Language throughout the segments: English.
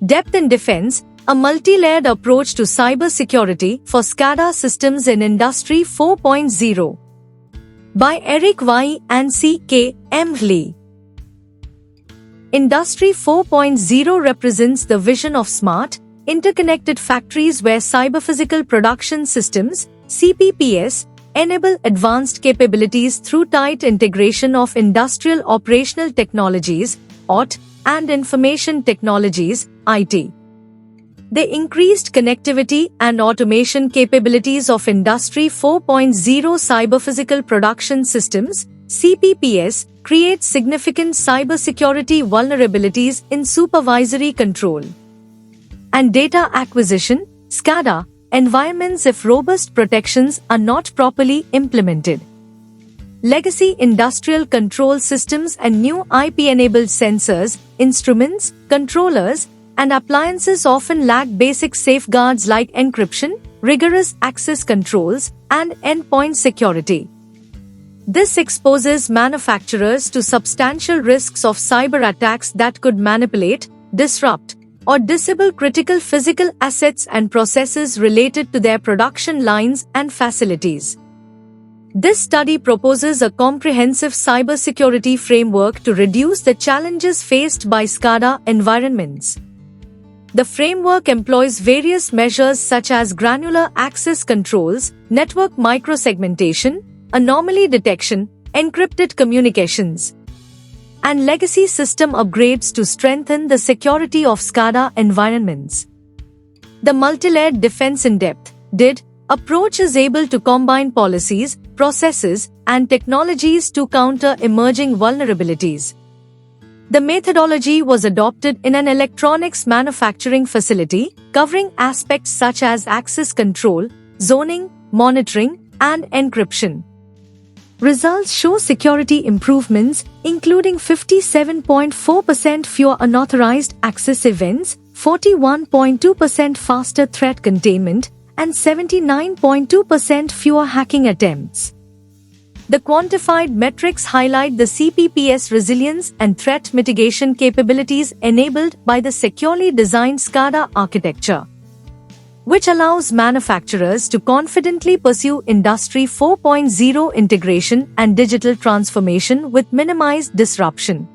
Depth in Defense, a multi-layered approach to cybersecurity for SCADA systems in Industry 4.0. By Eric Y. and C. K. M. Lee. Industry 4.0 represents the vision of smart, interconnected factories where cyber-physical production systems, CPPS, enable advanced capabilities through tight integration of industrial operational technologies, OT, and information technologies, IT. The increased connectivity and automation capabilities of Industry 4.0 cyber-physical production systems, CPPS, create significant cybersecurity vulnerabilities in supervisory control and data acquisition, SCADA, environments if robust protections are not properly implemented. Legacy industrial control systems and new IP-enabled sensors, instruments, controllers, and appliances often lack basic safeguards like encryption, rigorous access controls, and endpoint security. This exposes manufacturers to substantial risks of cyber attacks that could manipulate, disrupt, or disable critical physical assets and processes related to their production lines and facilities. This study proposes a comprehensive cybersecurity framework to reduce the challenges faced by SCADA environments. The framework employs various measures such as granular access controls, network microsegmentation, anomaly detection, encrypted communications, and legacy system upgrades to strengthen the security of SCADA environments. The multi-layered defense in depth (DID) approach is able to combine policies, processes, and technologies to counter emerging vulnerabilities. The methodology was adopted in an electronics manufacturing facility, covering aspects such as access control, zoning, monitoring, and encryption. Results show security improvements, including 57.4% fewer unauthorized access events, 41.2% faster threat containment, and 79.2% fewer hacking attempts. The quantified metrics highlight the CPPS resilience and threat mitigation capabilities enabled by the securely designed SCADA architecture, which allows manufacturers to confidently pursue Industry 4.0 integration and digital transformation with minimized disruption.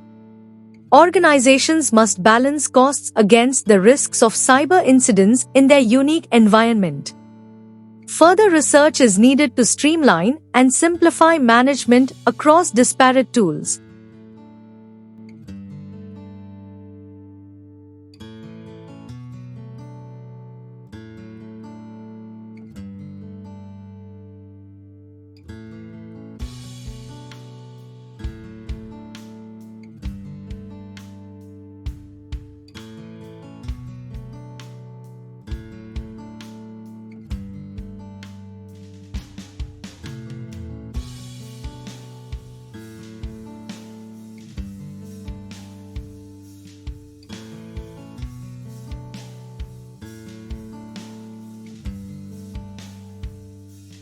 Organizations must balance costs against the risks of cyber incidents in their unique environment. Further research is needed to streamline and simplify management across disparate tools.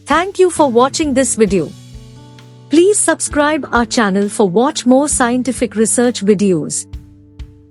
Thank you for watching this video. Please subscribe our channel for watch more scientific research videos.